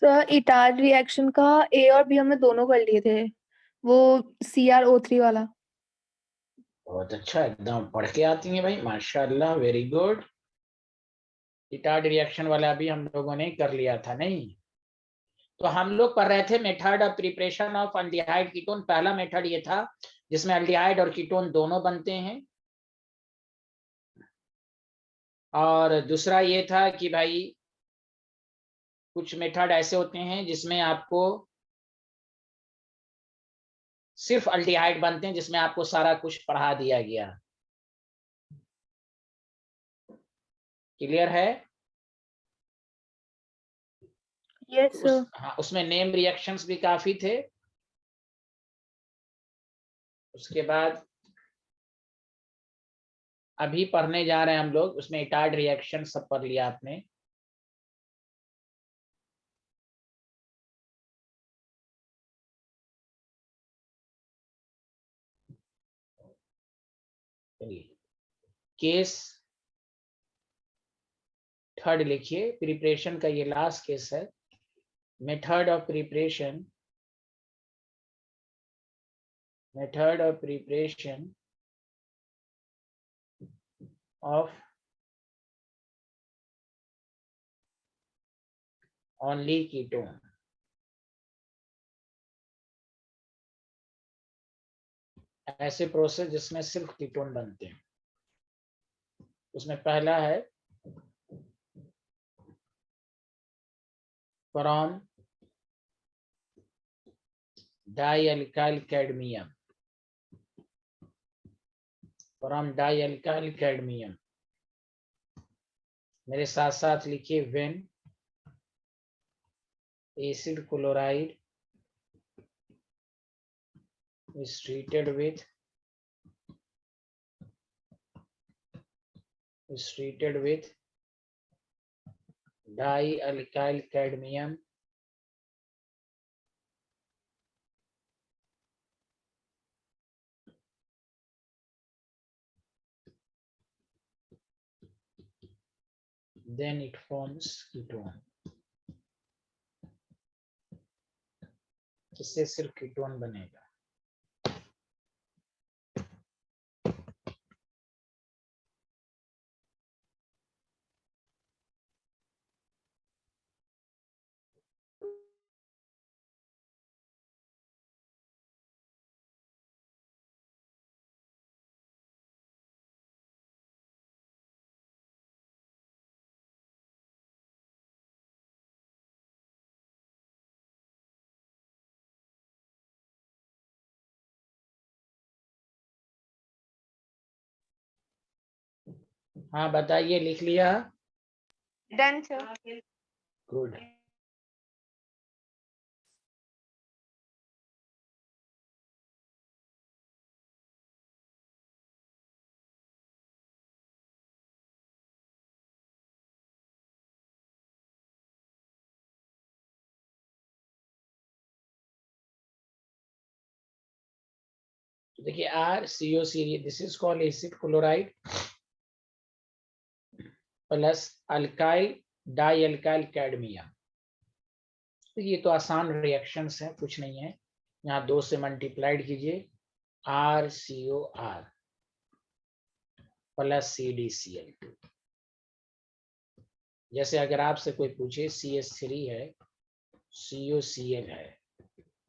Sir इटार reaction का ए और B हमने दोनों कर लिए थे, वो CrO3 वाला। बहुत अच्छा, एकदम पढ़ के आती हैं भाई, माशाल्लाह, वेरी गुड। इटार्ड रिएक्शन वाला भी हम लोगों ने कर लिया था नहीं। तो हम लोग पढ़ रहे थे method of preparation of aldehyde ketone. पहला मेथड ये था जिसमें एल्डिहाइड और कीटोन दोनों बनते हैं, और दूसरा ये था कि भाई कुछ मेथड ऐसे होते हैं जिसमें आपको सिर्फ एल्डिहाइड बनते हैं, जिसमें आपको सारा कुछ पढ़ा दिया गया। क्लियर है? Yes sir. हाँ, उसमें नेम रिएक्शंस भी काफी थे। उसके बाद अभी पढ़ने जा रहे हैं हम लोग, उसमें इटार्ड रिएक्शन सब पढ़ लिया आपने। केस थर्ड लिखिए, प्रिपरेशन का ये लास्ट केस है। Method of preparation, method of preparation of only ketone. ऐसे प्रोसेस जिसमें सिर्फ कीटोन बनते हैं। उसमें पहला है फ्रॉम डाइअल्काइल कैडमियम, फ्रॉम डाइअल्काइल कैडमियम। मेरे साथ साथ लिखिए, when acid chloride is treated with dialkyl cadmium, then it forms ketone। इससे सिर्फ कीटोन बनेगा। हाँ बताइए, लिख लिया? Done sir. गुड। देखिए, RCOC, this is called acid chloride plus alkyl dialkyl cadmium. तो ये तो आसान रिएक्शंस हैं, कुछ नहीं है। यहाँ 2 से मल्टीप्लाइड कीजिए, RCOR प्लस CdCl2। जैसे अगर आपसे कोई पूछे CH3 है, COCl है,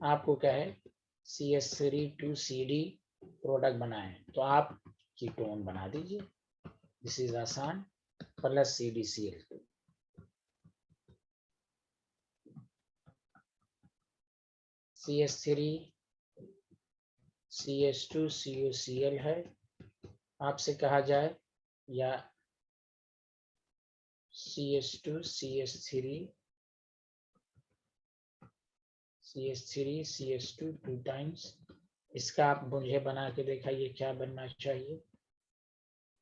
आपको क्या है, CH3 2CD प्रोडक्ट बनाए, तो आप कीटोन बना दीजिए। दिस इज आसान, plus CdCl2। CH3 CH2 COCl है, आपसे कहा जाए, या CH2 CH2 2 टाइम्स। इसका आप मुझे बना के दिखाइए क्या बनना चाहिए।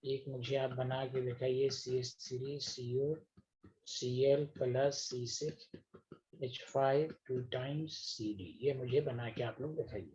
एक मुझे आप बना के दिखाइए, CH3COCl plus C6H5 2 times CD। ये मुझे बना के आप लोग दिखाइए।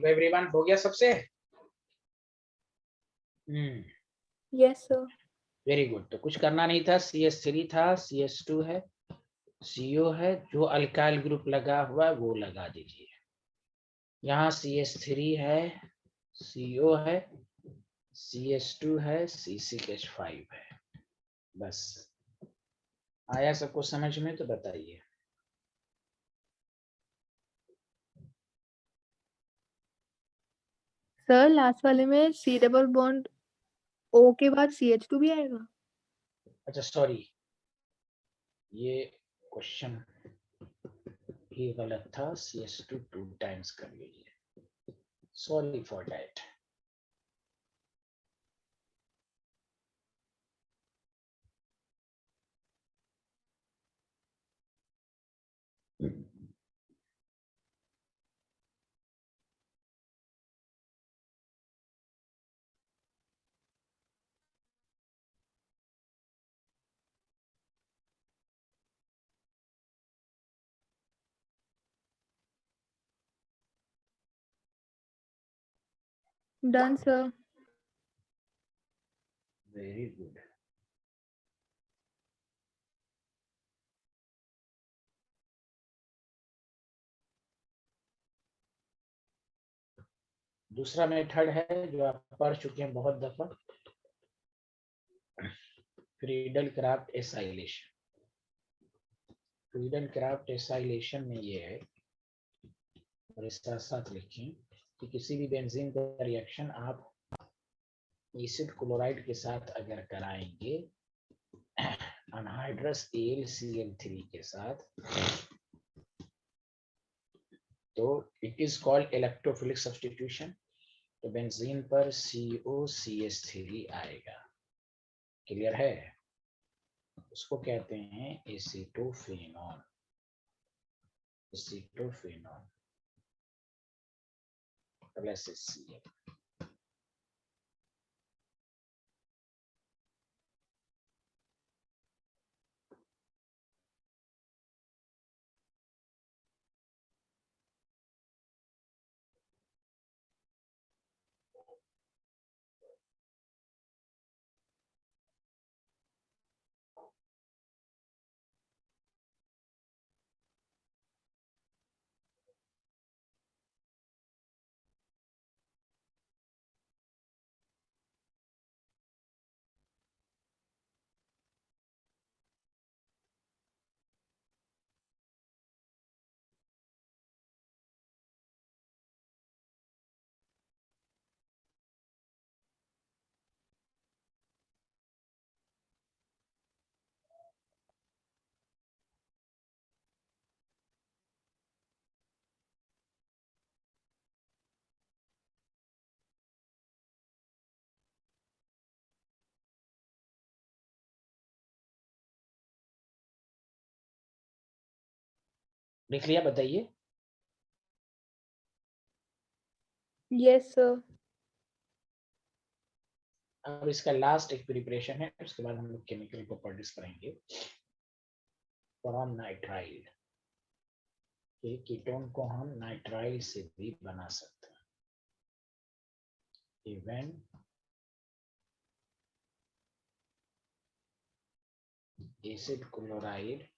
एवरीवन हो गया सबसे? Yes sir. Very good. तो कुछ करना नहीं था, CH3 था, CH2 है, CO है, जो अल्काइल ग्रुप लगा हुआ है वो लगा दीजिए। यहाँ CH3 है, CO है, CH2 है, C6H5 है। बस आया सबको समझ में? तो बताइए। सर लास्ट वाले में C डबल बॉन्ड O के बाद CH2 भी आएगा? अच्छा सॉरी, ये क्वेश्चन ही गलत था। CH2 2 टाइम्स कर लीजिए, sorry for that. Done sir. Very good. दूसरा मेथड है जो आप पढ़ चुके हैं बहुत दफा, Friedel Crafts acylation. Friedel Crafts acylation में ये है, और इस साथ साथ लिखें कि किसी भी बेंजीन का रिएक्शन आप एसिड क्लोराइड के साथ अगर कराएंगे अनहाइड्रस AlCl3 के साथ, तो it is called electrophilic substitution. तो बेंजीन पर COCH3 आएगा। क्लियर है? उसको कहते हैं एसीटोफेनॉन। एसीटोफेनॉन प्लस HCl। लिख लिया? बताइए। Yes sir. अब इसका लास्ट एक प्रिपरेशन है, उसके बाद हम लोग केमिकल प्रॉपर्टीज करेंगे। फ्रॉम नाइट्राइल, कीटोन को हम नाइट्राइल से भी बना सकते हैं। Even acid chloride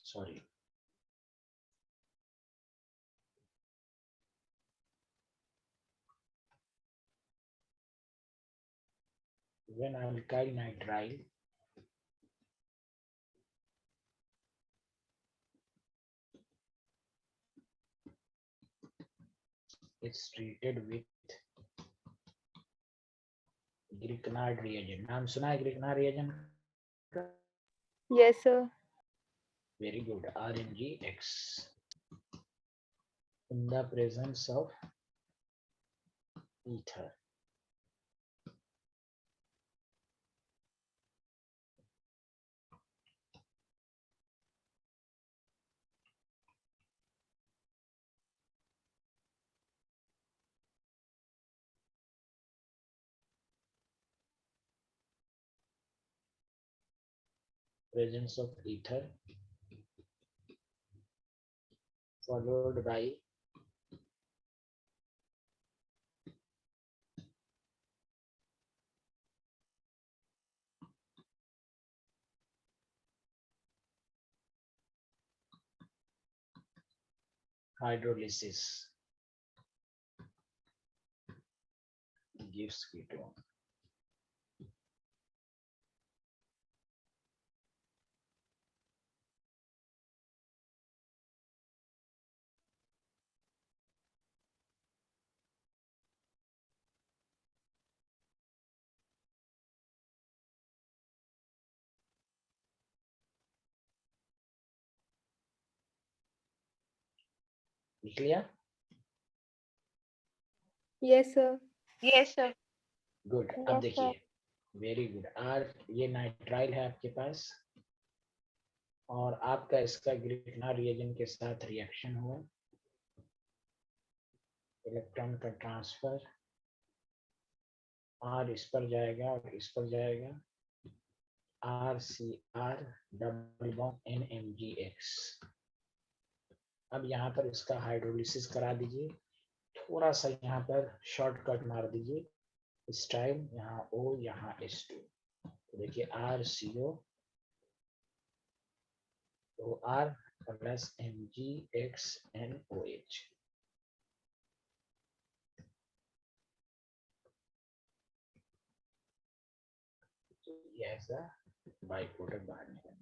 sorry when alkyl nitrile is treated with Grignard reagent. नाम सुना है Grignard reagent? Yes sir. Very good. RNGX in the presence of ether. Presence of ether followed by hydrolysis gives ketone. लिख लिया? Yes sir. Yes sir. Good. Yes, अब देखिए, very good. Are ये nitrile है आपके पास और आपका इसका ग्रिग्नार रिएजेंट के साथ रिएक्शन हुआ, इलेक्ट्रॉन का ट्रांसफर, आर इस पर जाएगा और इस पर जाएगा, R C R double bond NMGX. अब यहाँ पर इसका हाइड्रोलिसिस करा दीजिए, थोड़ा सा यहाँ पर शॉर्टकट मार दीजिए, इस टाइम यहाँ O यहाँ H2. तो देखिए RCO OR प्लस MgXNOH. ये ऐसा बाई प्रोडक्ट बाहर निकलना.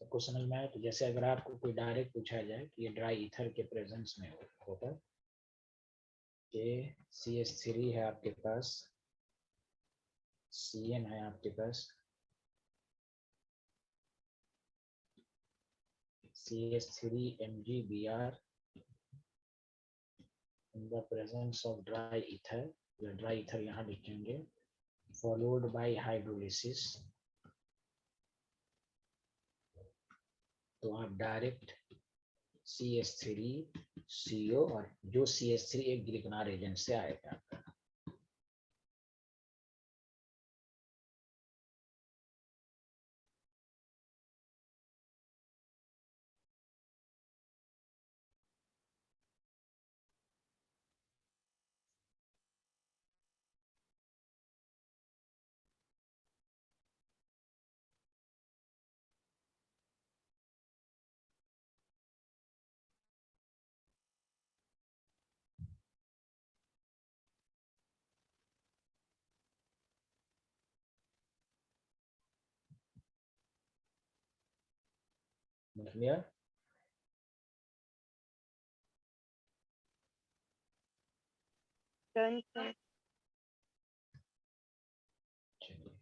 सबको समझ में आया? तो जैसे अगर आपको कोई डायरेक्ट पूछा जाए कि ये ड्राई ईथर के प्रेजेंस में होगा, ये CH3 है आपके पास, CN है आपके पास, CH3MgBr in the presence of dry ether, या ड्राई ईथर यहाँ लिखेंगे, followed by hydrolysis. तो आप डायरेक्ट CH3CO और जो CH3 एक ग्रिग्नार एजेंट से आएगा. क्लियर? Done sir. चलिए.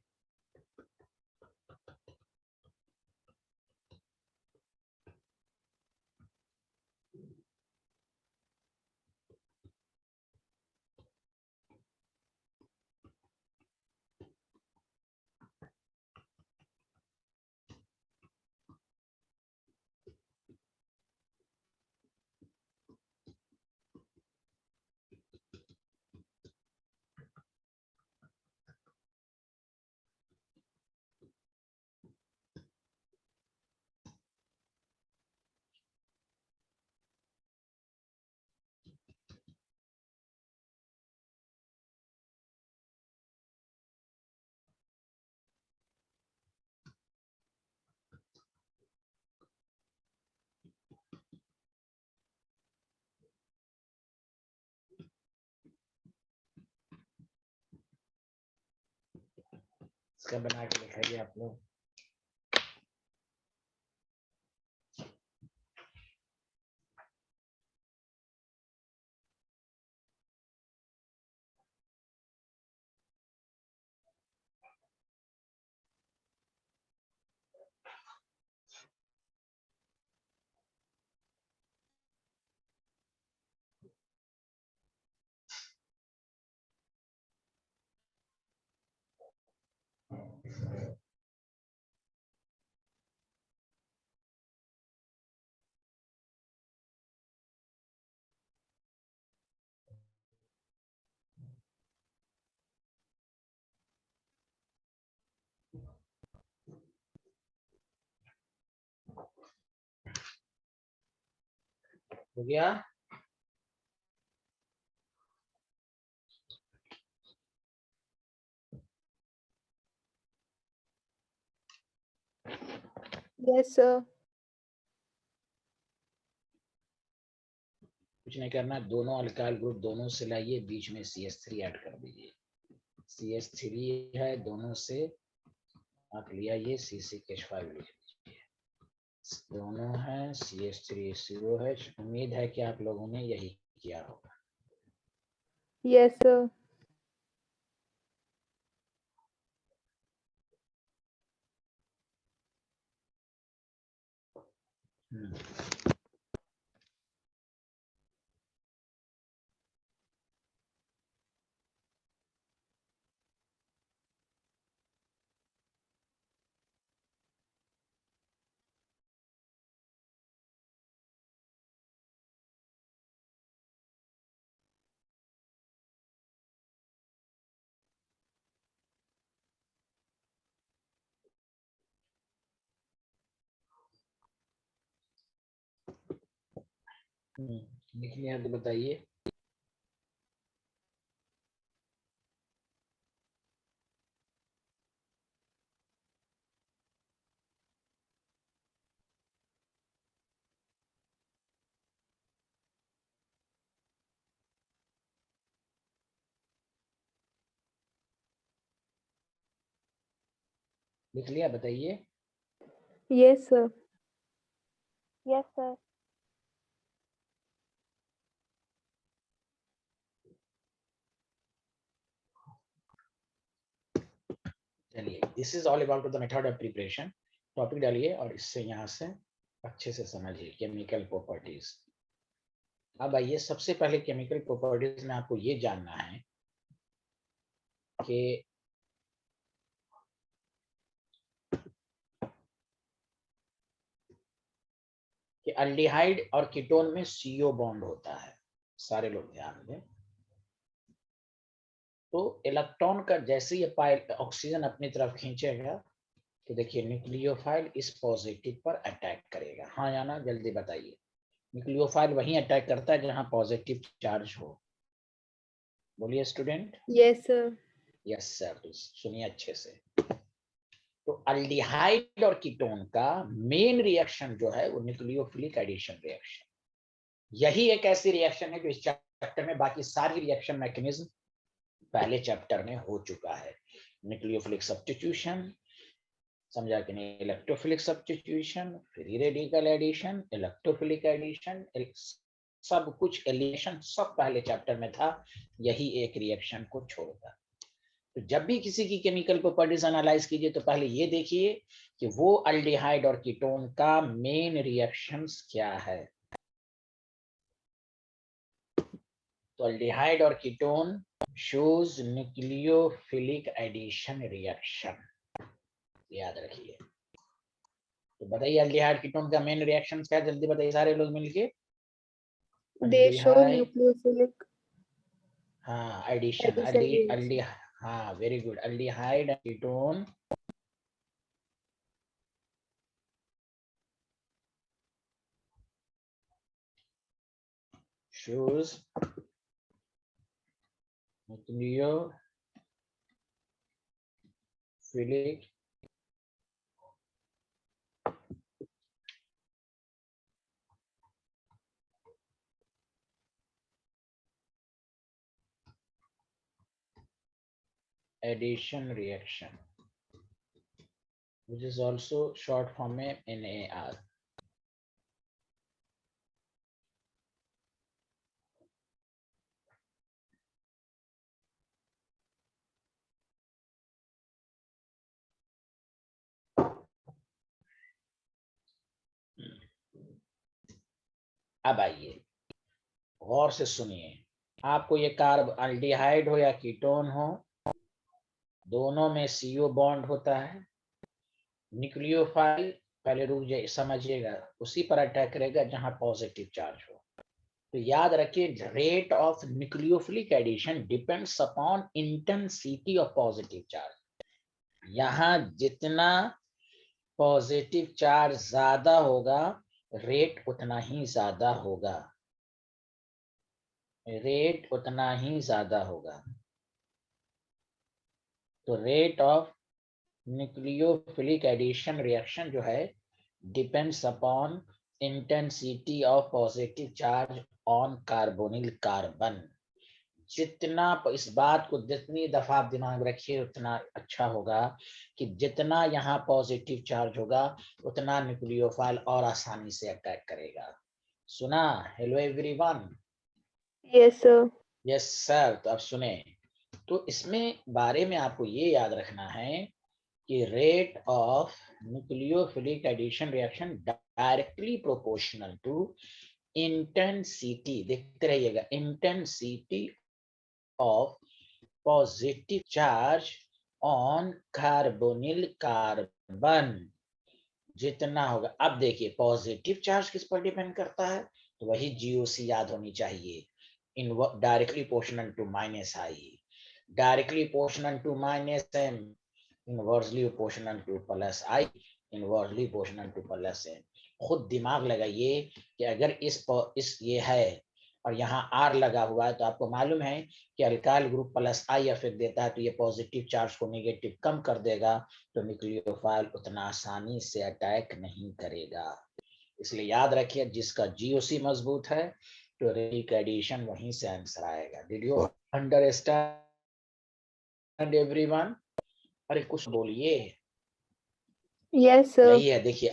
इसका बना के लिखाइए आप लोग। हो गया? Yes sir. कुछ नहीं करना, दोनों अल्काइल ग्रुप दोनों से लाइए, बीच में CH3 ऐड कर दीजिए। CH3 है, दोनों से आप लिया, ये C6H5 लिख दीजिए। दोनों है, CH3COH। उम्मीद है कि आप लोगों ने यही किया होगा। Yes sir. लिख लिया तो बताइए। लिख लिया, बताइए। Yes sir. Yes sir. चलिए, this is all about the method of preparation. Topic डालिए और इससे यहाँ से अच्छे से समझिए केमिकल प्रॉपर्टीज। अब आइए, सबसे पहले केमिकल प्रॉपर्टीज में आपको ये जानना है कि अल्डिहाइड और कीटोन में CO बॉन्ड होता है। सारे लोग ध्यान दें। तो इलेक्ट्रॉन का जैसे ही ऑक्सीजन अपनी तरफ खींचेगा तो देखिए न्यूक्लियोफाइल इस पॉजिटिव पर अटैक करेगा। हाँ या ना, जल्दी बताइए। न्यूक्लियोफाइल वहीं अटैक करता है जहां पॉजिटिव चार्ज हो। बोलिए student. Yes sir. Yes sir. तो सुनिए अच्छे से। तो अल्डिहाइड और कीटोन का मेन रिएक्शन जो है वो न्यूक्लियोफिलिक एडिशन रिएक्शन। यही एक ऐसी रिएक्शन है जो इस चैप्टर में, बाकी सारी रिएक्शन मैकेनिज्म पहले चैप्टर में हो चुका है। न्यूक्लियोफिलिक सब्स्टिट्यूशन, समझा कि नहीं? Electrophilic substitution, free radical addition, electrophilic addition, सब कुछ एलिमिनेशन सब पहले चैप्टर में था। यही एक रिएक्शन को छोड़कर। तो जब भी किसी की केमिकल प्रॉपर्टीज एनालाइज कीजिए तो पहले ये देखिए कि वो अल्डिहाइड और कीटोन का मेन रिएक्शंस क्या है। तो अल्डिहाइड और ketone shows nucleophilic addition reaction, याद रखिए। तो बताइए अल्डिहाइड कीटोन का मेन रिएक्शन क्या है, जल्दी बताइए सारे लोग मिलके। दे शो अल्डिहाइड, न्यूक्लियोफिलिक हाँ एडिशन, एडिशन अल्डी, हाँ very good. Aldehyde and ketone shows nucleophilic addition reaction। which is also short form में NAR. अब आइए गौर से सुनिए, आपको ये कार्ब अल्डिहाइड हो या कीटोन हो, दोनों में CO बॉन्ड होता है। न्यूक्लियोफाइल पहले रूल समझिएगा, उसी पर अटैक करेगा जहां पॉजिटिव चार्ज हो। तो याद रखिए, rate of nucleophilic addition depends upon intensity of positive charge. यहाँ जितना पॉजिटिव चार्ज ज्यादा होगा, रेट उतना ही ज्यादा होगा, रेट उतना ही ज्यादा होगा। तो rate of nucleophilic addition reaction जो है depends upon intensity of positive charge on carbonyl carbon. जितना, इस बात को जितनी दफा आप दिमाग में रखिए उतना अच्छा होगा कि जितना यहाँ पॉजिटिव चार्ज होगा उतना न्यूक्लियोफाइल और आसानी से अटैक करेगा। सुना? Hello everyone. Yes sir. Yes sir. तो अब सुने, तो इसमें बारे में आपको ये याद रखना है कि rate of nucleophilic addition reaction directly proportional to intensity, देखते रहिएगा, intensity of positive charge on carbonyl carbon जितना होगा। अब देखिए पॉजिटिव चार्ज किस पर डिपेंड करता है, तो वही GOC याद होनी चाहिए, इन directly proportional to minus I, directly proportional to minus m, inversely proportional to plus i, inversely proportional to plus n। खुद दिमाग लगाइए कि अगर इस ये है और यहाँ R लगा हुआ है, तो आपको मालूम है कि alkyl group plus I effect देता है, तो ये पॉजिटिव चार्ज को नेगेटिव कम कर देगा, तो न्यूक्लियोफाइल उतना आसानी से अटैक नहीं करेगा। इसलिए याद रखिए, जिसका GOC मजबूत है तो रेडिक एडिशन वहीं से आंसर आएगा। Did you understand everyone? अरे कुछ बोलिए। Yes sir. यही है, देखिए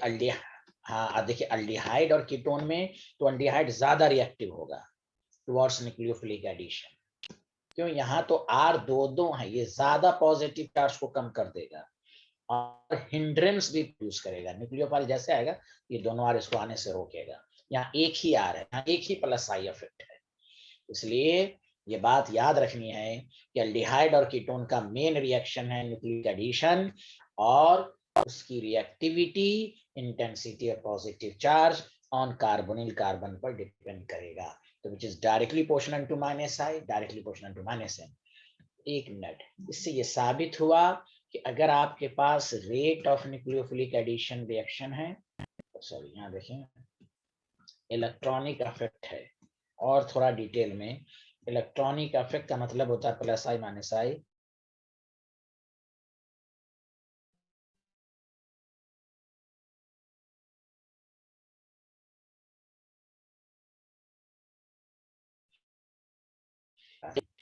हाँ देखिए अल्डिहाइड और कीटोन में तो अल्डिहाइड ज्यादा रिएक्टिव होगा टुवर्ड्स न्यूक्लियोफिलिक एडिशन। क्यों? यहाँ तो R दो है, ये ज्यादा पॉजिटिव चार्ज को कम कर देगा और हिंड्रेंस भी प्रोड्यूस करेगा। न्यूक्लियोफाइल जैसे आएगा ये दोनों R इसको आने से रोकेगा। यहाँ एक ही R है, यहाँ एक ही प्लस I इफेक्ट है। इसलिए ये बात याद रखनी है कि अल्डिहाइड और कीटोन का मेन रिएक्शन है न्यूक्लिक एडिशन, और उसकी reactivity intensity of positive charge on carbonyl carbon पर डिपेंड करेगा। तो which is directly proportional to minus I, directly proportional to minus N. एक मिनट, इससे ये साबित हुआ कि अगर आपके पास rate of nucleophilic addition reaction है, सॉरी यहाँ देखें इलेक्ट्रॉनिक इफेक्ट है, और थोड़ा डिटेल में, इलेक्ट्रॉनिक इफेक्ट का मतलब होता है plus I minus I.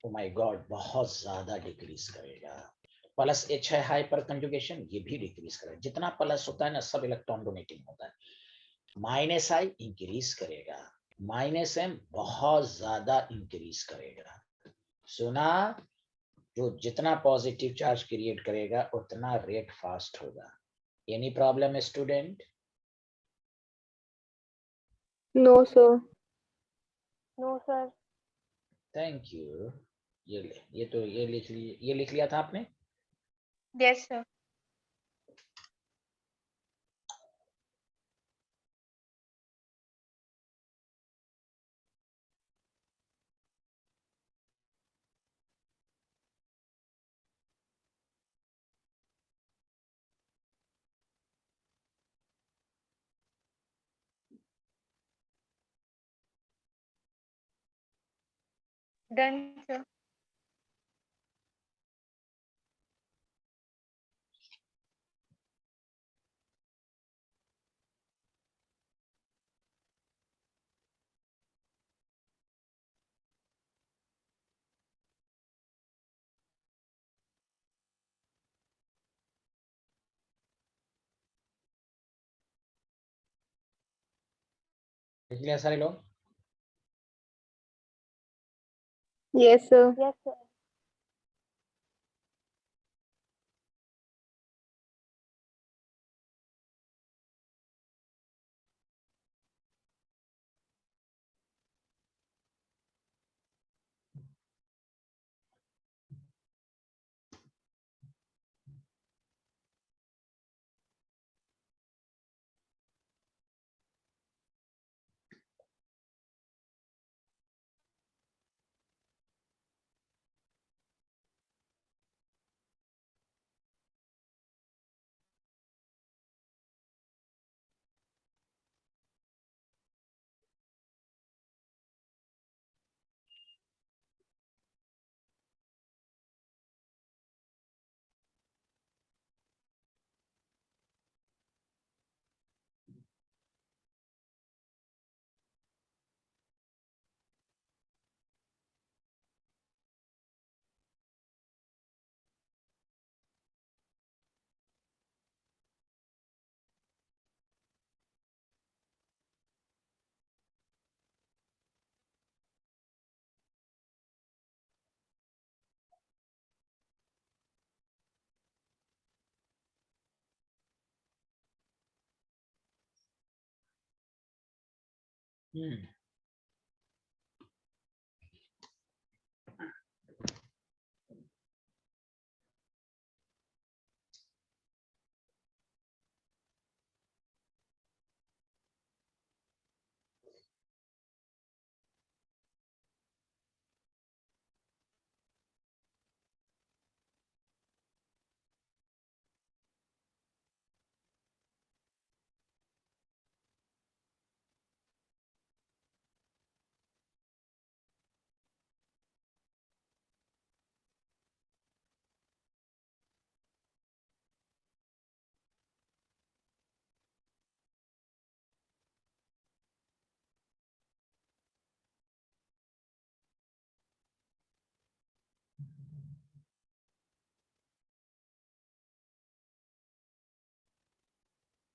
Oh my God, बहुत ज्यादा डिक्रीज करेगा। प्लस H है हाइपर कंजुगेशन, ये भी डिक्रीज करेगा। जितना प्लस होता है ना सब इलेक्ट्रॉन डोनेटिंग होता है। माइनस आई इंक्रीज करेगा, माइनस M बहुत ज्यादा इंक्रीज करेगा। सुना? जो जितना पॉजिटिव चार्ज क्रिएट करेगा उतना रेट फास्ट होगा। Any problem student? No sir. No, sir. Thank you. ये तो ये लिख लिया था आपने? Yes, sir. Done, sir. लिख लिया सारे लोग? Yes, sir. Yes, sir.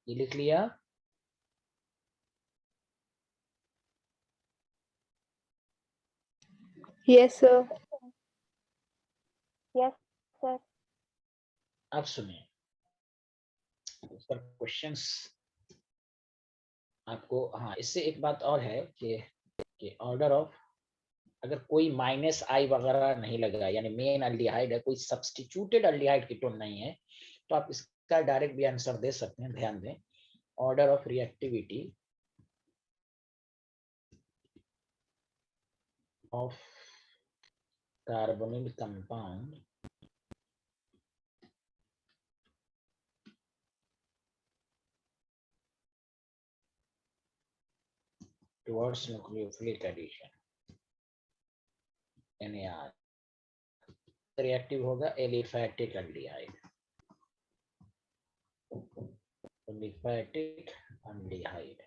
ये लिख लिया? Yes, sir. Yes, sir. अब सुनिए, सर क्वेश्चंस आपको, हाँ इससे एक बात और है कि ऑर्डर ऑफ, अगर कोई माइनस आई वगैरह नहीं लगा, यानी मेन अल्डिहाइड है, कोई सब्स्टिट्यूटेड अल्डिहाइड कीटोन नहीं है, तो आप इसका डायरेक्ट भी आंसर दे सकते हैं। ध्यान दें, order of reactivity of carbonyl compound towards nucleophilic addition, NAR, reactive होगा एलिफैटिक एल्डिहाइड, एलिफैटिक एल्डिहाइड।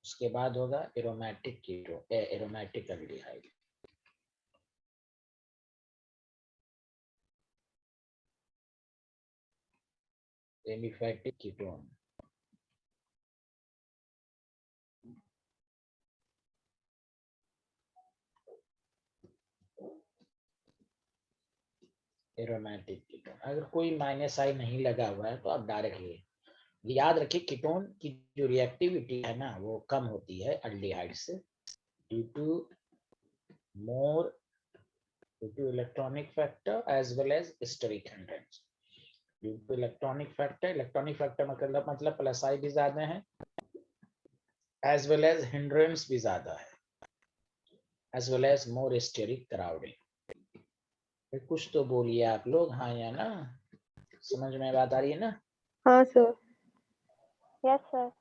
उसके बाद होगा aromatic keto, aromatic aldehyde, aliphatic ketone, aromatic ketone. अगर कोई माइनस आई नहीं लगा हुआ है तो आप डायरेक्ट याद रखिए, कीटोन की जो रिएक्टिविटी है ना वो कम होती है अल्डिहाइड से, due to more, due to electronic factor as well as steric hindrance. Due to electronic factor मतलब प्लस आई भी ज्यादा है, एज वेल एज हिंड्रेंस भी ज्यादा है, एज वेल एज मोर स्टेरिक क्राउडिंग। कुछ तो बोलिए आप लोग, हाँ या ना? समझ में बात आ रही है ना? हाँ, sir. Yes, sir.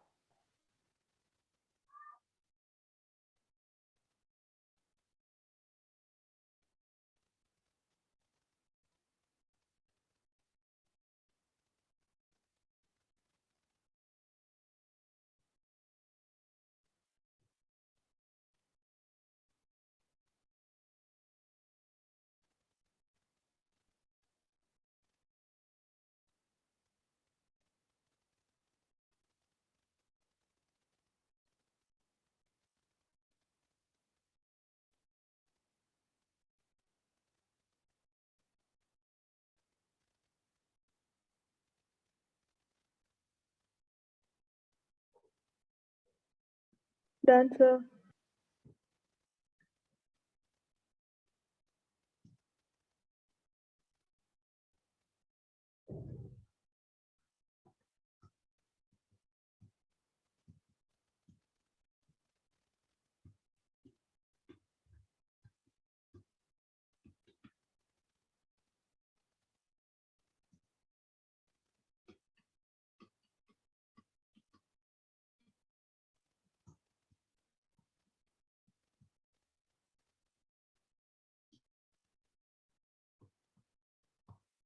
Done sir.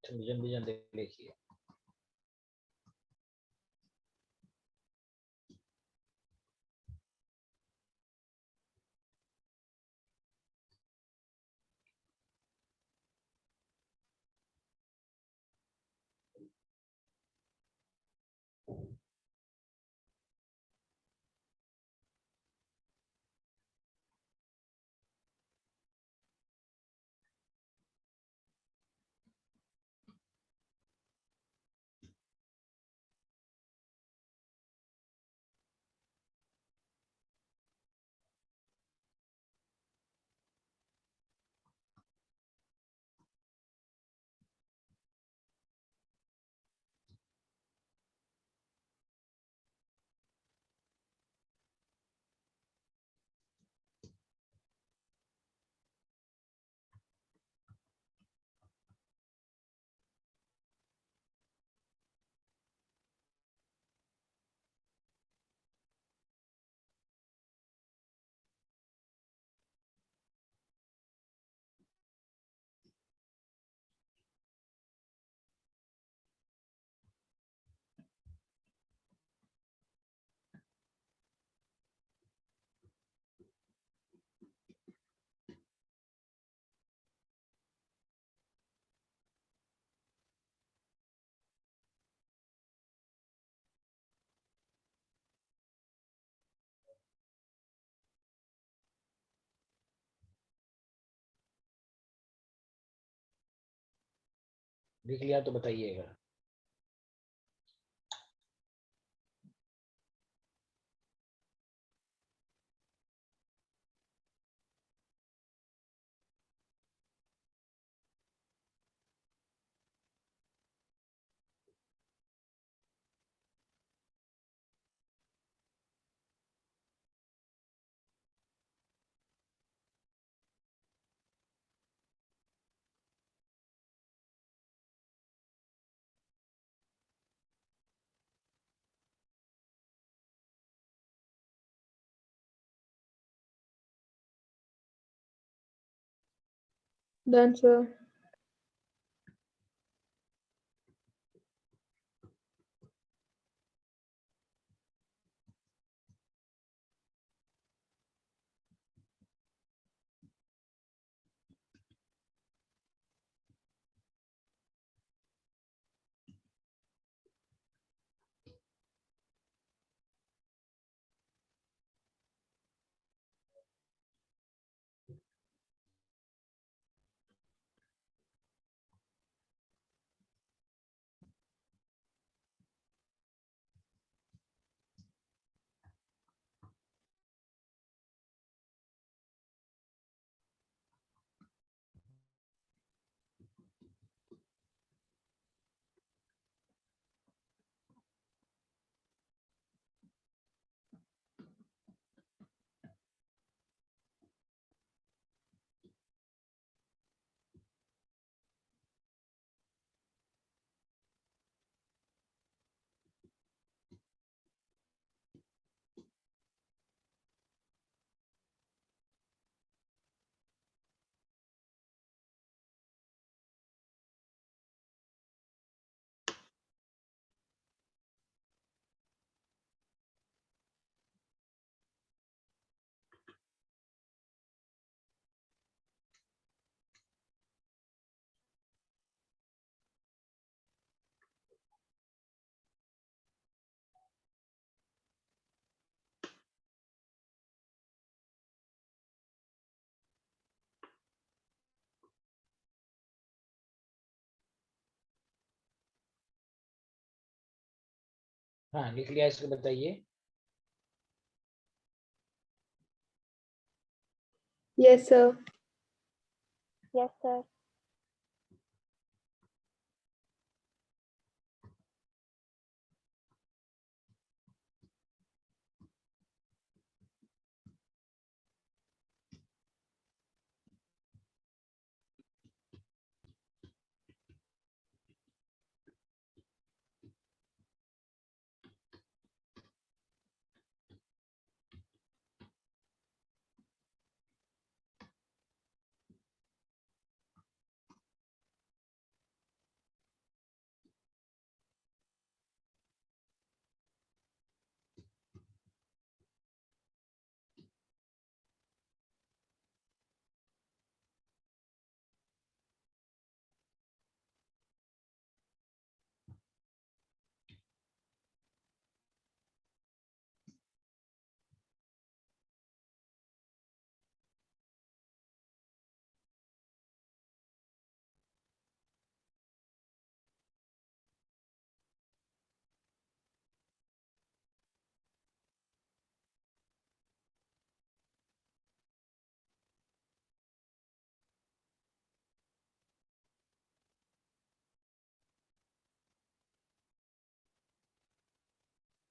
जल्दी जल्दी लिखिए। लिख लिया तो बताइएगा। Done sir. हाँ लिख लिया, इसको बताइए। Yes, sir. Yes, sir.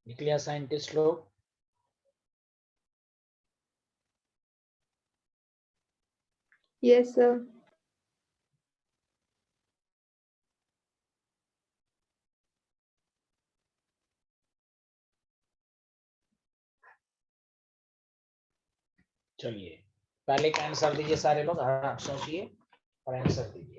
निकलिया साइंटिस्ट लोग? Yes, sir. चलिए पहले का आंसर दीजिए सारे लोग, हाँ सोचिए और आंसर दीजिए।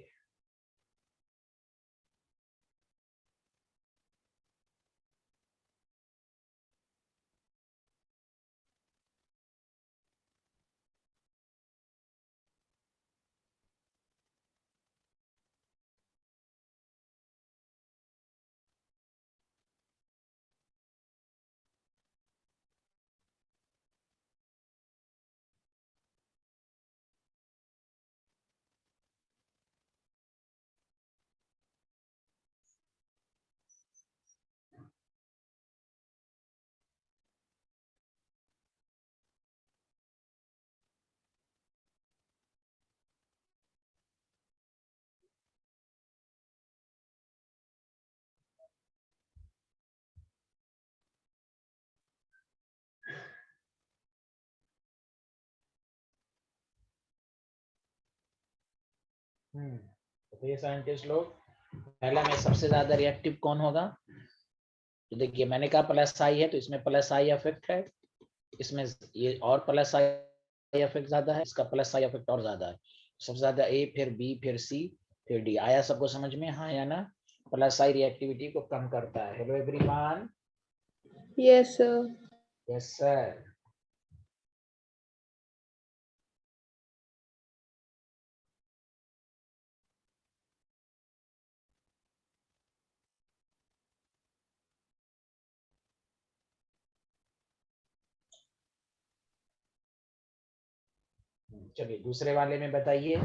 तो ये साइंटिस्ट लोग, पहला में सबसे ज्यादा रिएक्टिव कौन होगा? तो देखिए मैंने कहा प्लस आई है तो इसमें प्लस आई इफेक्ट है, इसमें ये और प्लस आई इफेक्ट ज्यादा है, इसका प्लस आई इफेक्ट और ज्यादा है। सबसे ज्यादा ए, फिर बी, फिर सी, फिर डी। आया सबको समझ में, हाँ या ना? प्लस आई रिएक्टिविटी को कम करता है। Hello everyone. Yes, sir. Yes sir. चलिए दूसरे वाले में बताइए।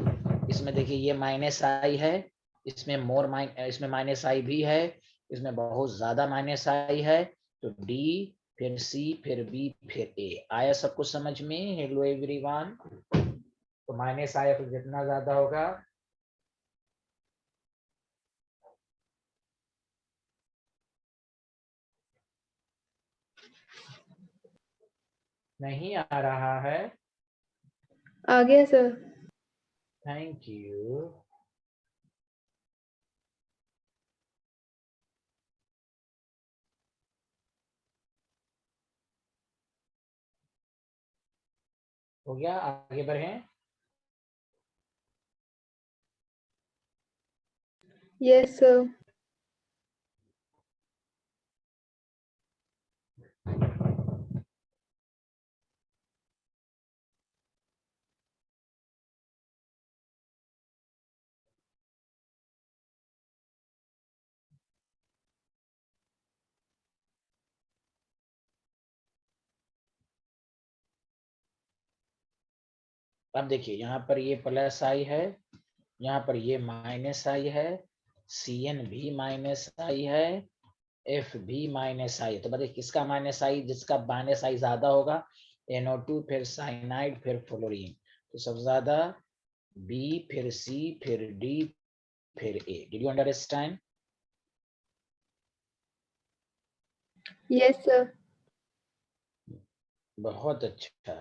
इसमें देखिए ये माइनस आई है, इसमें इसमें माइनस आई भी है, इसमें बहुत ज्यादा माइनस आई है। तो डी, फिर सी, फिर बी, फिर ए। आया सबको समझ में? Hello everyone. तो माइनस आई फिर जितना ज्यादा होगा, नहीं आ रहा है? आ गया, sir. Thank you. हो गया, आगे बढ़े। Yes, sir. अब देखिए यहाँ पर ये प्लस आई है, यहाँ पर ये माइनस आई है, CN भी माइनस आई है, F भी माइनस आई है। तो बताइए किसका माइनस आई? जिसका माइनस आई ज्यादा होगा, NO2, फिर साइनाइड, फिर फ्लोरीन। तो सबसे ज्यादा बी, फिर सी, फिर डी, फिर A. Did you understand? Yes sir. बहुत अच्छा।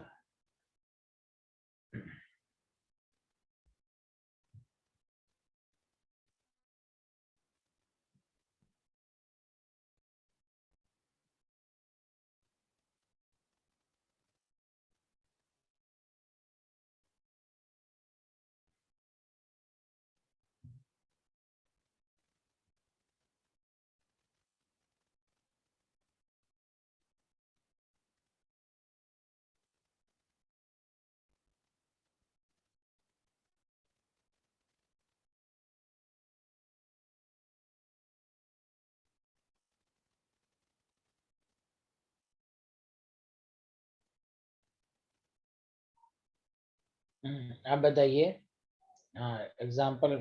अब बताइए, एग्जाम्पल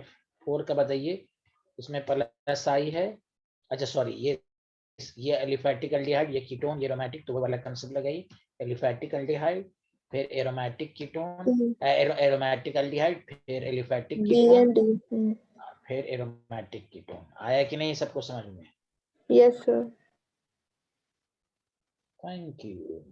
4 का बताइए। इसमें प्लस आई है। अच्छा सॉरी, ये एलिफैटिक एल्डिहाइड, ये कीटोन, ये एरोमेटिक, तो वो वाला कंसेप्ट लगाइए। एलिफैटिक एल्डिहाइड, फिर एरोमेटिक कीटोन, एरोमेटिक एल्डिहाइड, फिर aliphatic D ketone, and D. फिर एरोमेटिक कीटोन। आया कि नहीं सबको समझ में? Yes sir. Thank you.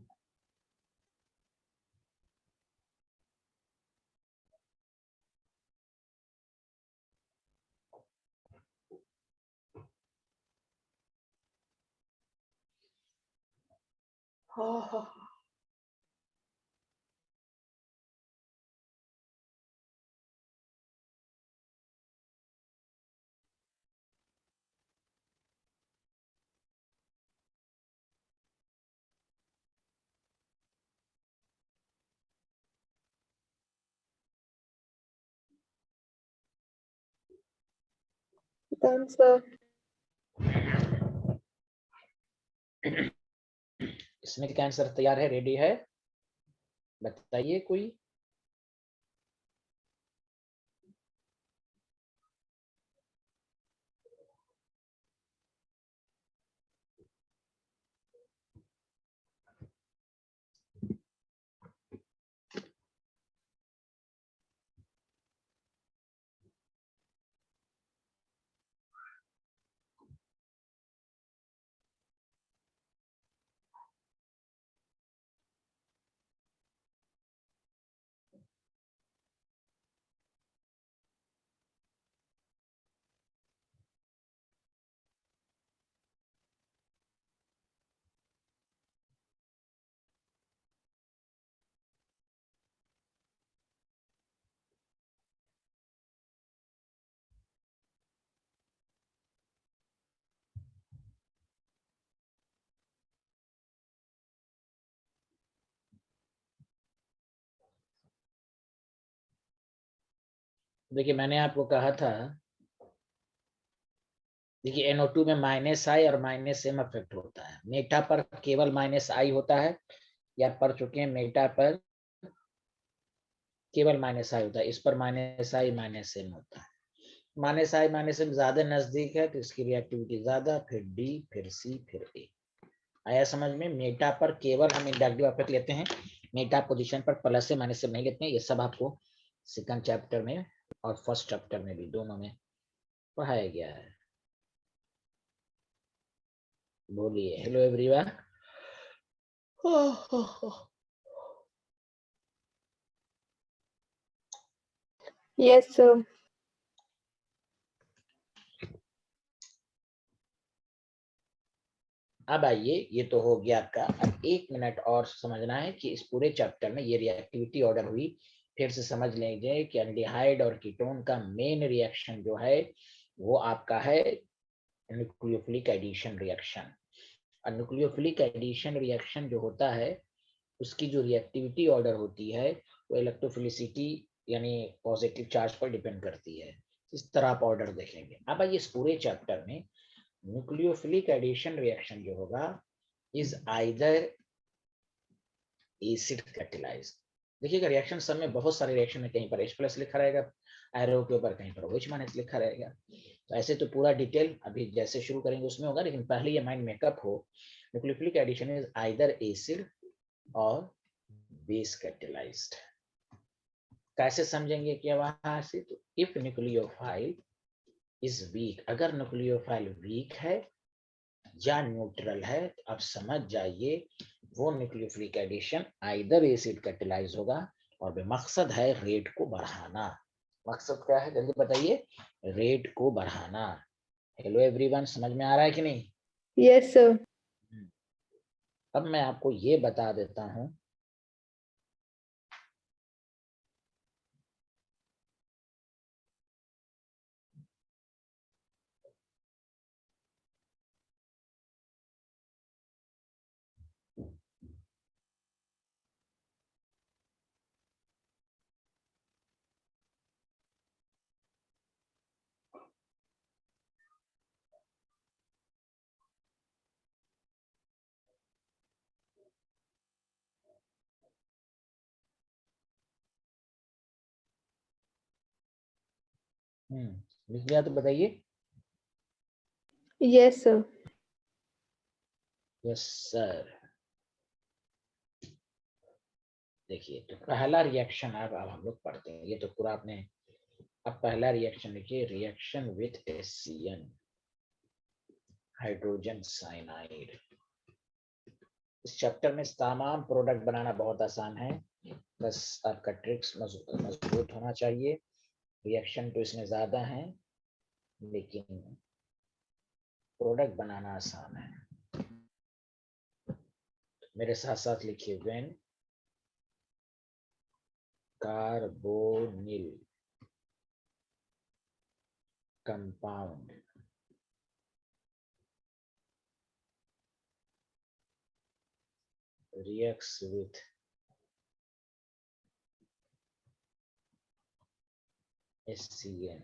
Done sir. इसमें क्या आंसर तैयार है, रेडी है? बताइए कोई। देखिए मैंने आपको कहा था, देखिए NO2 में -I और -M इफेक्ट होता है। मेटा पर केवल -I होता है, या पढ़ चुके हैं, मेटा पर केवल -I होता है, इस पर -I -M होता है। -I -M ज्यादा नजदीक है तो इसकी रिएक्टिविटी ज्यादा, फिर डी, फिर सी, फिर ए। आया समझ में? मेटा पर केवल हम इंडक्टिव इफेक्ट लेते हैं, मेटा पोजीशन पर प्लस से माइनस से नहीं लेते हैं। ये सब आपको सेकंड चैप्टर में और फर्स्ट चैप्टर में भी, दोनों में पढ़ाया गया है। बोलिए हेलो एवरीवन। Yes sir. अब आइए, ये तो हो गया आपका। अब 1 मिनट और समझना है कि इस पूरे चैप्टर में ये रिएक्टिविटी ऑर्डर हुई। फिर से समझ लीजिए कि एल्डिहाइड और कीटोन का मेन रिएक्शन जो है वो आपका है न्यूक्लियोफिलिक एडिशन रिएक्शन। और न्यूक्लियोफिलिक एडिशन रिएक्शन जो होता है उसकी जो रिएक्टिविटी ऑर्डर होती है वो इलेक्ट्रोफिलिसिटी यानी पॉजिटिव चार्ज पर डिपेंड करती है। इस तरह आप ऑर्डर देखेंगे। अब आइए इस पूरे चैप्टर में न्यूक्लियोफिलिक एडिशन रिएक्शन जो होगा इज आइदर एसिड कैटालाइज्ड। देखिएगा रिएक्शन सब में बहुत सारे रिएक्शन है, कहीं पर H+ लिखा रहेगा एरो के ऊपर, कहीं पर OH- लिखा रहेगा। तो ऐसे तो पूरा डिटेल अभी जैसे शुरू करेंगे उसमें होगा, लेकिन पहले ये माइंड मेकअप हो। Nucleophilic addition is either acid और बेस कैटालाइज्ड। कैसे समझेंगे क्या वहां से? तो इफ न्यूक्लियोफाइल इज वीक, अगर न्यूक्लियोफाइल वीक है या न्यूट्रल है, तो आप समझ जाइए वो nucleophilic addition either acid catalyse होगा, और मकसद है रेट को बढ़ाना। मकसद क्या है जल्दी बताइए? रेट को बढ़ाना। हेलो एवरीवन, समझ में आ रहा है कि नहीं? Yes sir. अब मैं आपको ये बता देता हूं, लिख लिया तो बताइए। Yes sir. Yes sir. देखिए, तो पहला रिएक्शन अब हम लोग पढ़ते हैं, ये तो पूरा आपने। अब पहला रिएक्शन लिखिए, reaction with HCN, hydrogen cyanide. इस चैप्टर में तमाम प्रोडक्ट बनाना बहुत आसान है, बस आपका ट्रिक्स मजबूत होना चाहिए। रिएक्शन तो इसमें ज्यादा है, लेकिन प्रोडक्ट बनाना आसान है। मेरे साथ साथ लिखिए, when carbonyl compound reacts with HCN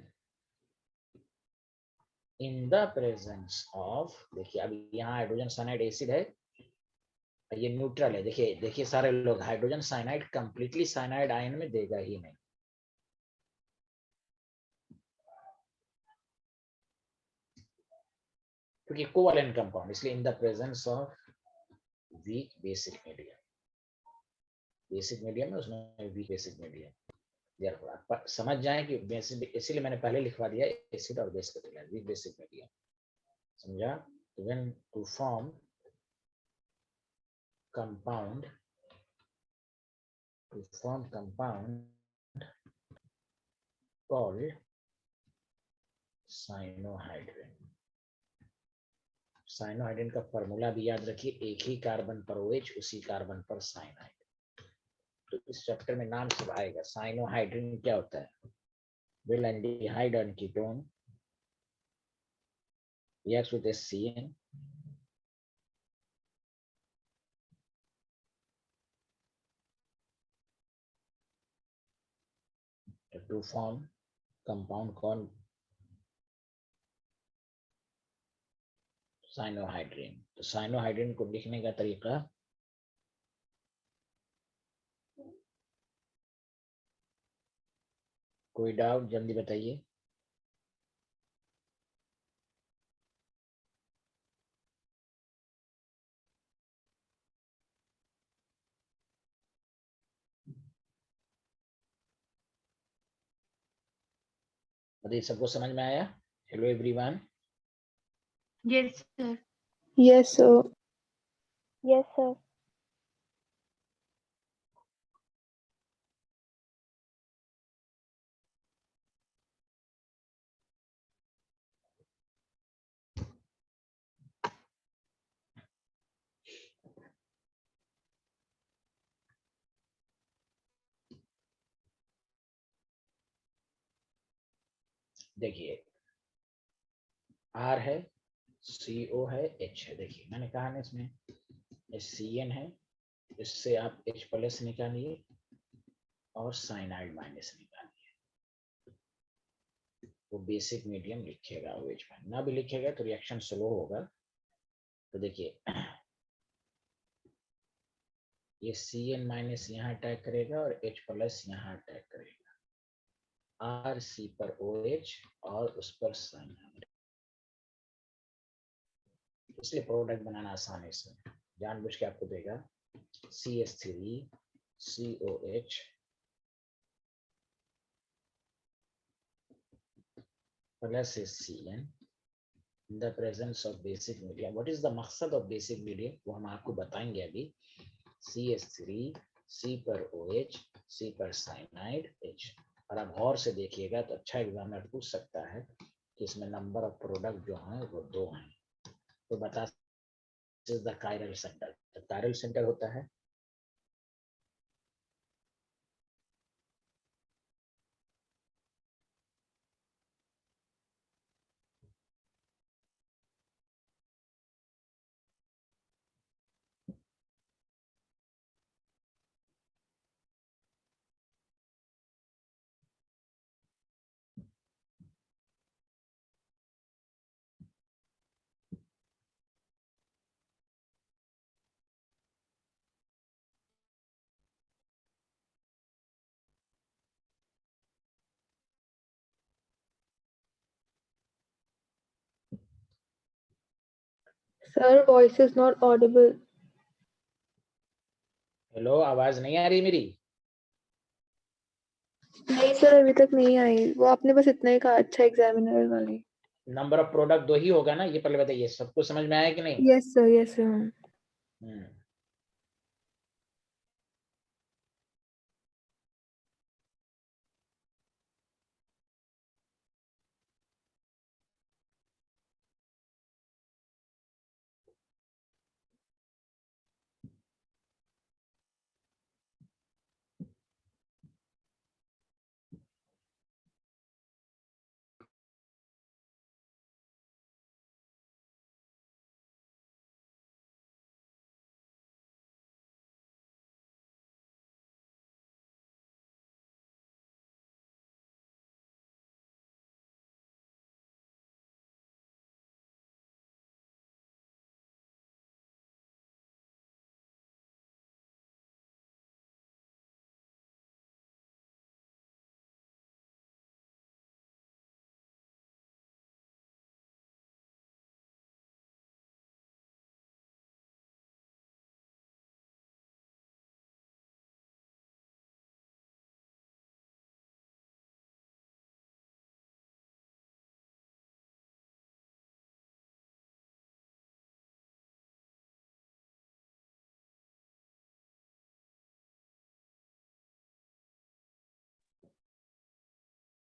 in the presence of, देखिए अब यहाँ हाइड्रोजन साइनाइड एसिड है, ये न्यूट्रल है। देखिए देखिए सारे लोग, hydrogen cyanide completely cyanide ion में देगा ही नहीं, क्योंकि कोवैलेंट कंपाउंड, इसलिए in the presence of weak basic medium, basic medium है उसमें वीक बेसिक मीडियम। आप समझ जाएं कि बेसिक, इसीलिए मैंने पहले लिखवा दिया एसिड और बेस का वीक बेसिक मीडियम, समझा? When to form compound, to form compound called cyanohydrin. Cyanohydrin का फॉर्मूला भी याद रखिए, एक ही कार्बन पर OH, उसी कार्बन पर साइनाइड। तो इस चैप्टर में नाम सब आएगा। साइनोहाइड्रिन क्या होता है? Will aldehyde and ketone reacts with HCN to form compound called cyanohydrin. तो साइनोहाइड्रिन को लिखने का तरीका, कोई डाउट जल्दी बताइए। बताइए, सबको समझ में आया? Hello everyone. Yes, sir. Yes sir. Yes, sir. देखिए, R है, CO है, H है। देखिए मैंने कहा ना, इसमें HCN है, इससे आप H प्लस निकालिए और साइनाइड माइनस निकालिए, वो बेसिक मीडियम लिखेगा। OH ना भी लिखेगा तो रिएक्शन स्लो होगा। तो देखिए, ये CN माइनस यहाँ अटैक करेगा और H प्लस यहाँ अटैक करेगा, RC पर OH और उस पर साइनाइड, इसलिए प्रोडक्ट बनाना आसान है। इसमें जानबूझ के आपको देगा CH3 COH plus HCN in the presence of basic medium. What is the मकसद of basic medium? वो हम आपको बताएंगे अभी. CH3, C पर OH, C पर cyanide, H. और आप गौर से देखिएगा तो अच्छा एग्जामिनर पूछ सकता है कि इसमें नंबर ऑफ प्रोडक्ट जो हैं वो 2 हैं. तो बता द कायरल सेंटर. तो कायरल सेंटर होता है Sir, voice is not audible. Hello, आवाज नहीं आ रही मेरी? नहीं सर, अभी तक नहीं आई. वो आपने बस इतना ही कहा. अच्छा एग्जामिनर वाली. नंबर ऑफ प्रोडक्ट 2 ही होगा ना, ये पहले बताइए. सबको समझ में आया कि नहीं? Yes sir, yes sir.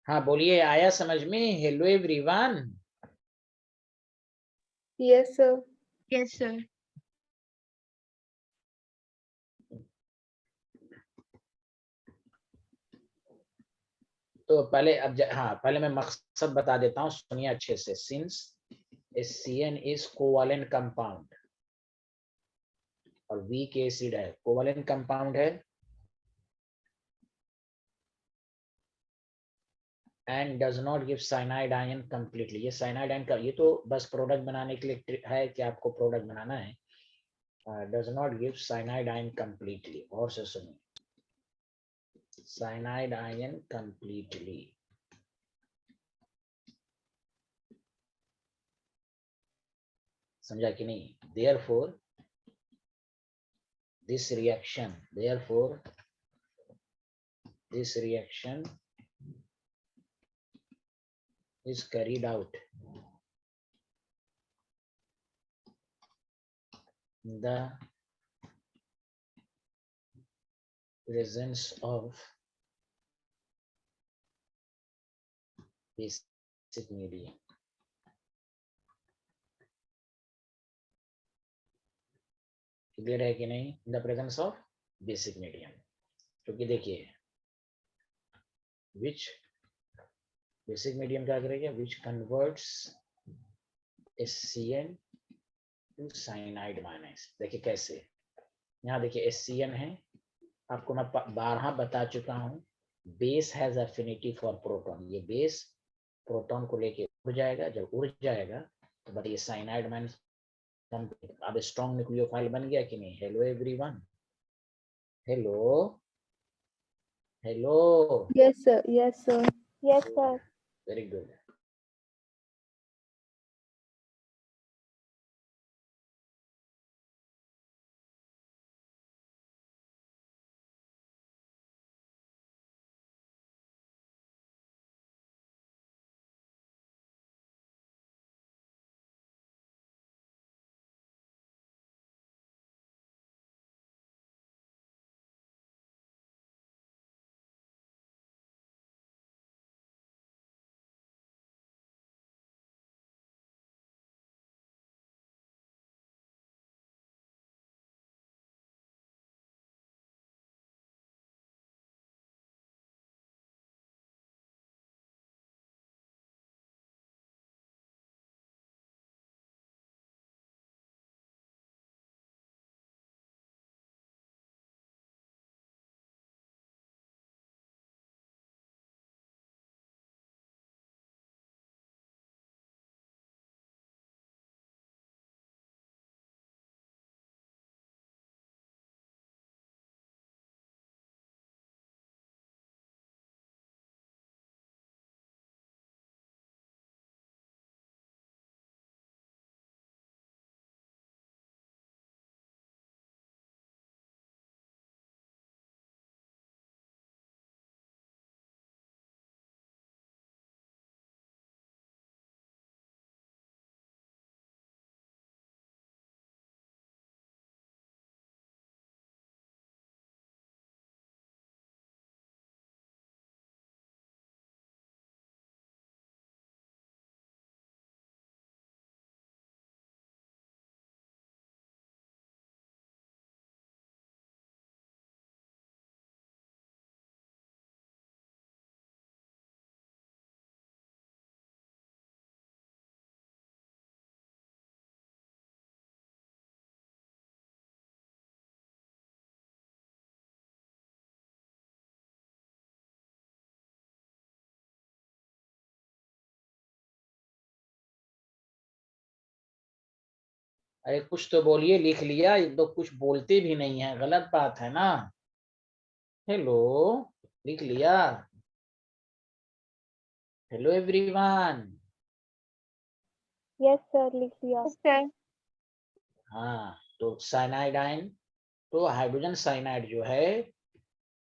हाँ बोलिए, आया समझ में? Hello everyone. Yes sir. Yes, sir. तो पहले हाँ, पहले मैं मकसद बता देता हूँ, सुनिए अच्छे से. Since HCN is covalent compound और वीक एसिड है, कोवेलेंट कंपाउंड है and does not give cyanide ion completely. ये साइनाइड आयन का, ये तो बस प्रोडक्ट बनाने के लिए है कि आपको प्रोडक्ट बनाना है. Does not give cyanide ion completely. और से सुनिए, साइनाइड आयन कंप्लीटली. समझा कि नहीं? therefore this reaction is carried out in the presence of basic medium. Clear है कि नहीं? In the presence of basic medium. क्योंकि देखिए, विच बेसिक मीडियम क्या करेगा? Which converts HCN to cyanide minus. देखिए कैसे, यहाँ देखिए HCN है, आपको मैं 12 बता चुका हूँ. Base has affinity for proton. ये बेस प्रोटॉन को लेके उड़ जाएगा. जब उड़ जाएगा तो बताइए साइनाइड माइनस. अब स्ट्रॉन्ग न्यूक्लियोफाइल बन गया कि नहीं? Hello everyone. Hello hello. Yes sir, yes sir. Yes, sir. Very good. अरे कुछ तो बोलिए, लिख लिया, एक दो कुछ बोलते भी नहीं है, गलत बात है ना। हेलो, लिख लिया? Hello everyone. Yes, sir. लिख लिया. Yes, sir. हाँ, तो साइनाइडाइन, तो हाइड्रोजन साइनाइड जो है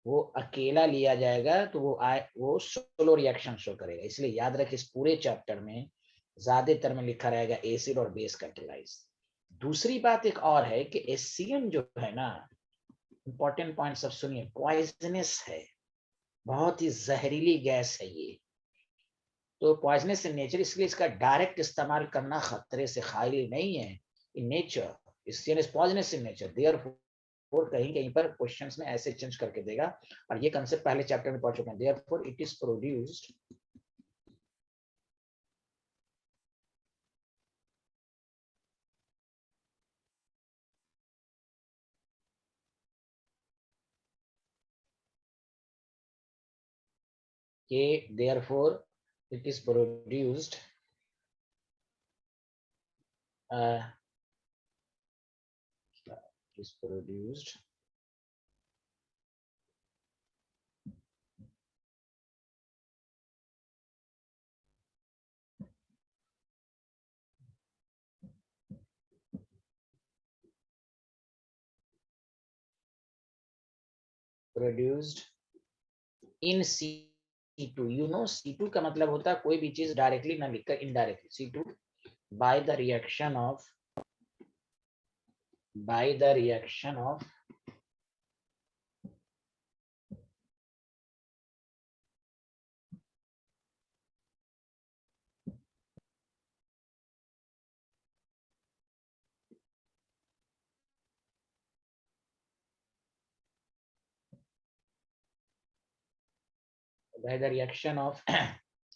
वो अकेला लिया जाएगा तो वो सोलो रिएक्शन शो करेगा। इसलिए याद रखें, इस पूरे चैप्टर में ज्यादातर में लिखा रहेगा एसिड और बेस कैटेलाइज। दूसरी बात एक और है कि HCN जो है ना, इंपॉर्टेंट पॉइंट सब सुनिए, पॉइजनस है, बहुत ही जहरीली गैस है ये। तो पॉइजनस इन नेचर, इसलिए इसका डायरेक्ट इस्तेमाल करना खतरे से खाली नहीं है। In nature HCN is poisonous in nature, therefore कहीं कहीं पर क्वेश्चंस में ऐसे चेंज करके देगा, और ये कंसेप्ट पहले चैप्टर में पढ़ चुके हैं। Therefore it is produced therefore it is produced is produced in C2। You know C2 का मतलब होता है कोई भी चीज डायरेक्टली ना लिखकर indirectly. C2 by the reaction of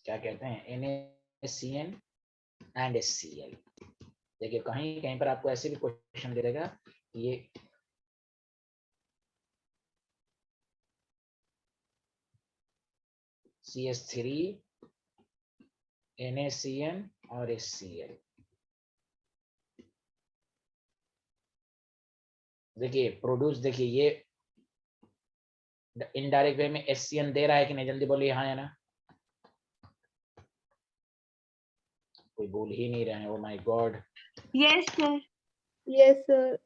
क्या कहते हैं NaCN and HCl। देखिए कहीं कहीं पर आपको ऐसे भी क्वेश्चन दे देगा, ये CH3 NaCN और HCl। देखिए प्रोड्यूस, देखिए ये इनडायरेक्ट वे में HCN दे रहा है कि नहीं, जल्दी बोलिए हाँ या ना। कोई बोल ही नहीं रहे हैं, oh my God. Yes, sir. Yes, sir.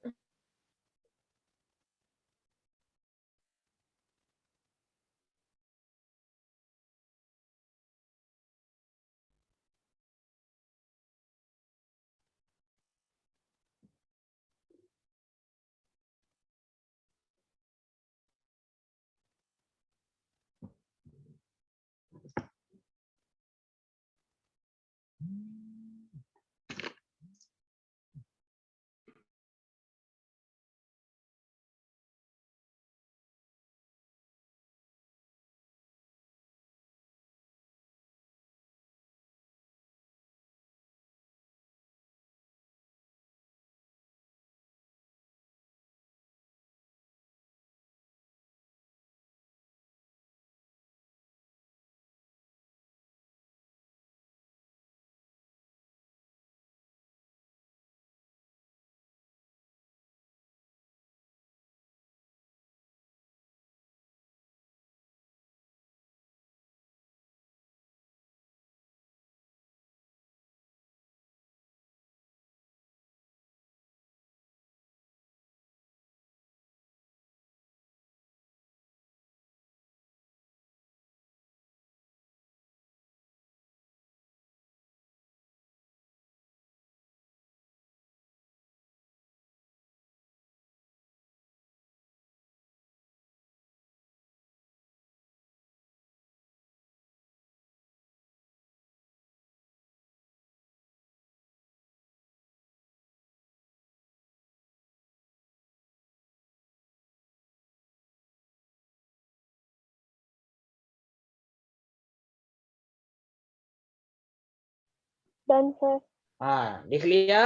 Done, sir. हाँ लिख लिया?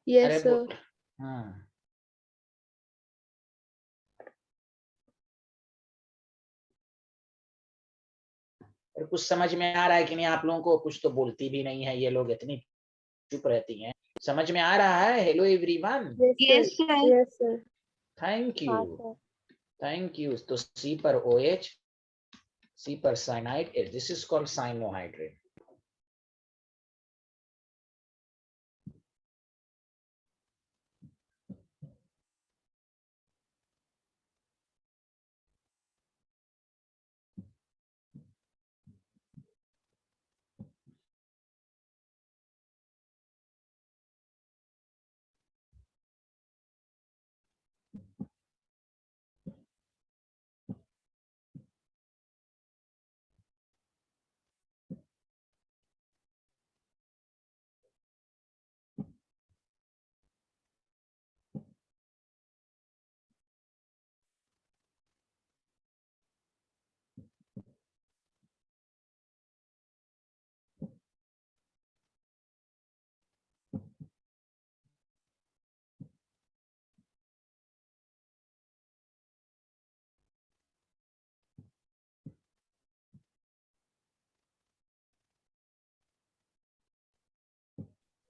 Yes, अरे sir. हाँ, और कुछ समझ में आ रहा है कि नहीं आप लोगों को? कुछ तो बोलती भी नहीं है ये लोग, इतनी चुप रहती हैं। समझ में आ रहा है? Hello everyone, Yes, sir. Yes, sir. Thank हाँ, यू, sir. Thank you. तो सी पर OH, सी पर cyanide, this is called cyanohydrate.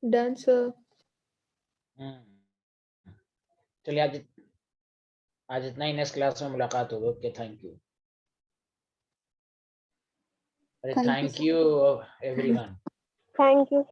Done sir. चलिए आज इतना ही, नेक्स्ट क्लास में मुलाकात होगी। Okay, thank you. अरे Thank you, thank sir. You everyone. Thank you.